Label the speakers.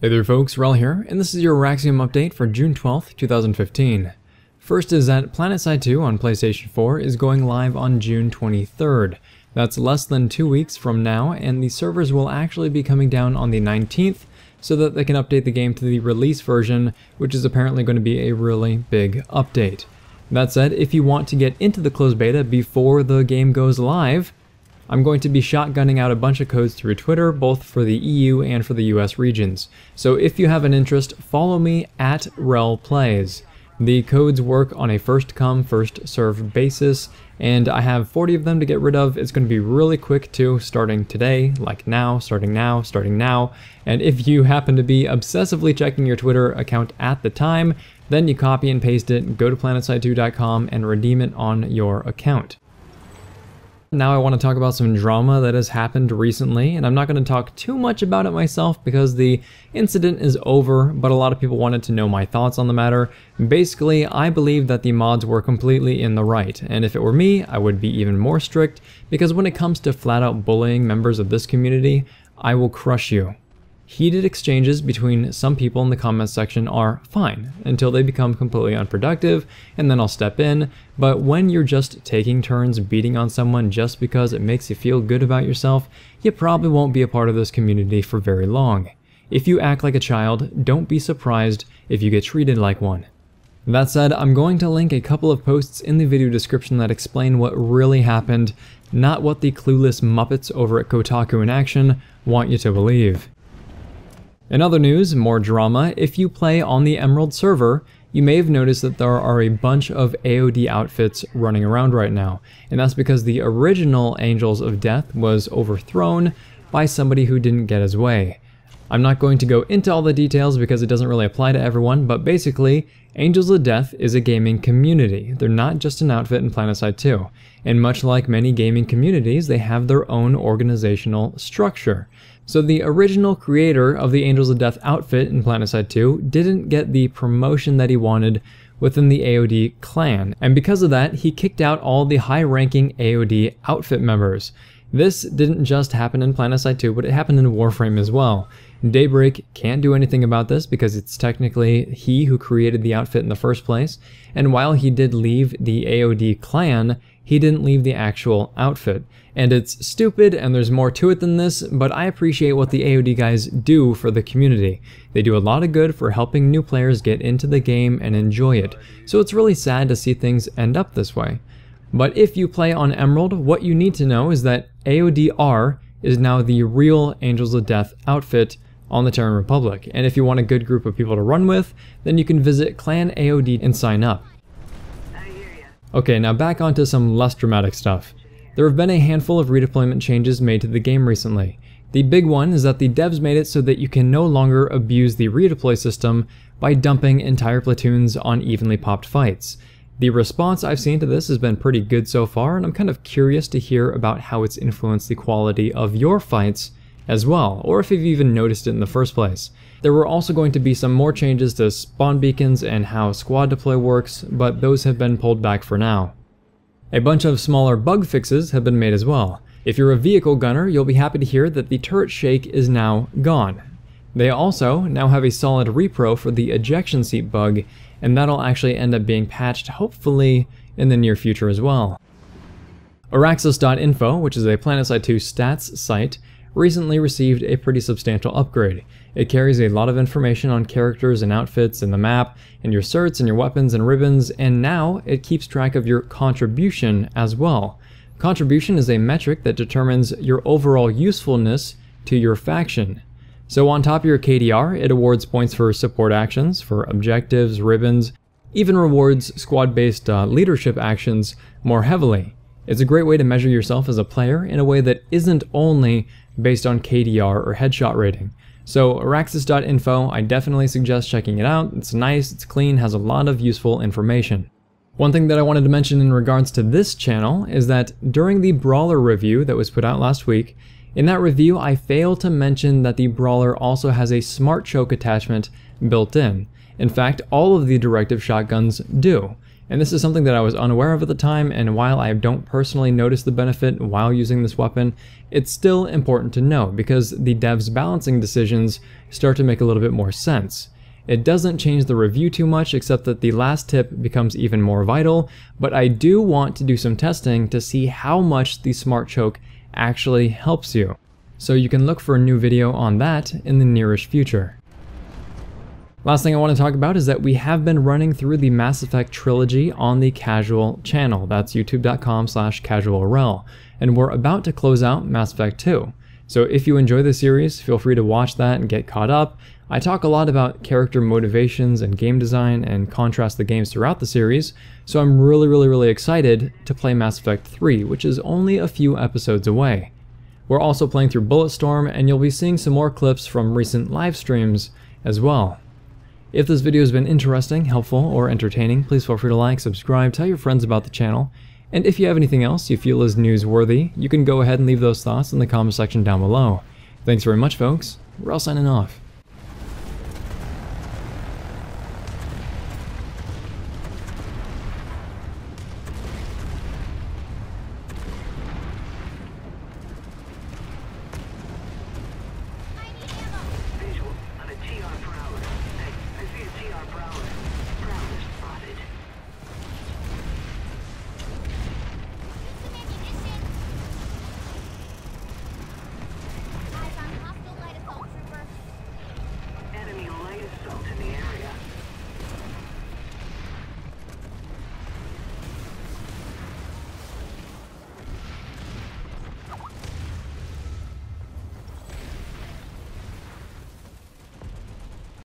Speaker 1: Hey there folks, Wrel here, and this is your Auraxium update for June 12th, 2015. First is that PlanetSide 2 on PlayStation 4 is going live on June 23rd. That's less than 2 weeks from now, and the servers will actually be coming down on the 19th so that they can update the game to the release version, which is apparently going to be a really big update. That said, if you want to get into the closed beta before the game goes live, I'm going to be shotgunning out a bunch of codes through Twitter, both for the EU and for the US regions. So if you have an interest, follow me at Wrel Plays. The codes work on a first come, first served basis, and I have 40 of them to get rid of. It's going to be really quick too, starting today, like now, starting now. And if you happen to be obsessively checking your Twitter account at the time, then you copy and paste it, go to planetside2.com and redeem it on your account. Now I want to talk about some drama that has happened recently, and I'm not going to talk too much about it myself because the incident is over, but a lot of people wanted to know my thoughts on the matter. Basically, I believe that the mods were completely in the right, and if it were me, I would be even more strict, because when it comes to flat out bullying members of this community, I will crush you. Heated exchanges between some people in the comments section are fine until they become completely unproductive, and then I'll step in. But when you're just taking turns beating on someone just because it makes you feel good about yourself, you probably won't be a part of this community for very long. If you act like a child, don't be surprised if you get treated like one. That said, I'm going to link a couple of posts in the video description that explain what really happened, not what the clueless Muppets over at Kotaku in Action want you to believe. In other news, more drama, if you play on the Emerald server, you may have noticed that there are a bunch of AOD outfits running around right now, and that's because the original Angels of Death was overthrown by somebody who didn't get his way. I'm not going to go into all the details because it doesn't really apply to everyone, but basically, Angels of Death is a gaming community. They're not just an outfit in PlanetSide 2, and much like many gaming communities, they have their own organizational structure. So the original creator of the Angels of Death outfit in PlanetSide 2 didn't get the promotion that he wanted within the AOD clan, and because of that, he kicked out all the high-ranking AOD outfit members. This didn't just happen in PlanetSide 2, but it happened in Warframe as well. Daybreak can't do anything about this because it's technically he who created the outfit in the first place, and while he did leave the AOD clan, he didn't leave the actual outfit. And it's stupid and there's more to it than this, but I appreciate what the AOD guys do for the community. They do a lot of good for helping new players get into the game and enjoy it, so it's really sad to see things end up this way. But if you play on Emerald, what you need to know is that AODR is now the real Angels of Death outfit on the Terran Republic, and if you want a good group of people to run with, then you can visit Clan AOD and sign up. Okay, now back onto some less dramatic stuff. There have been a handful of redeployment changes made to the game recently. The big one is that the devs made it so that you can no longer abuse the redeploy system by dumping entire platoons on evenly popped fights. The response I've seen to this has been pretty good so far, and I'm kind of curious to hear about how it's influenced the quality of your fights as well, or if you've even noticed it in the first place. There were also going to be some more changes to spawn beacons and how squad deploy works, but those have been pulled back for now. A bunch of smaller bug fixes have been made as well. If you're a vehicle gunner, you'll be happy to hear that the turret shake is now gone. They also now have a solid repro for the ejection seat bug, and that'll actually end up being patched hopefully in the near future as well. Auraxium.info, which is a PlanetSide 2 stats site, recently received a pretty substantial upgrade. It carries a lot of information on characters and outfits in the map, and your certs and your weapons and ribbons, and now it keeps track of your contribution as well. Contribution is a metric that determines your overall usefulness to your faction. So on top of your KDR, it awards points for support actions, for objectives, ribbons, even rewards squad-based leadership actions more heavily. It's a great way to measure yourself as a player in a way that isn't only based on KDR or headshot rating. So Auraxium.info, I definitely suggest checking it out. It's nice, it's clean, has a lot of useful information. One thing that I wanted to mention in regards to this channel is that during the Brawler review that was put out last week, in that review I failed to mention that the Brawler also has a smart choke attachment built in. In fact, all of the directive shotguns do. And this is something that I was unaware of at the time, and while I don't personally notice the benefit while using this weapon, it's still important to know because the devs' balancing decisions start to make a little bit more sense. It doesn't change the review too much, except that the last tip becomes even more vital, but I do want to do some testing to see how much the Smart Choke actually helps you. So you can look for a new video on that in the nearest future. Last thing I want to talk about is that we have been running through the Mass Effect trilogy on the Casual channel. That's youtube.com/casualrel. And we're about to close out Mass Effect 2. So if you enjoy the series, feel free to watch that and get caught up. I talk a lot about character motivations and game design and contrast the games throughout the series, so I'm really excited to play Mass Effect 3, which is only a few episodes away. We're also playing through Bulletstorm, and you'll be seeing some more clips from recent live streams as well. If this video has been interesting, helpful, or entertaining, please feel free to like, subscribe, tell your friends about the channel, and if you have anything else you feel is newsworthy, you can go ahead and leave those thoughts in the comment section down below. Thanks very much, folks. Wrel signing off.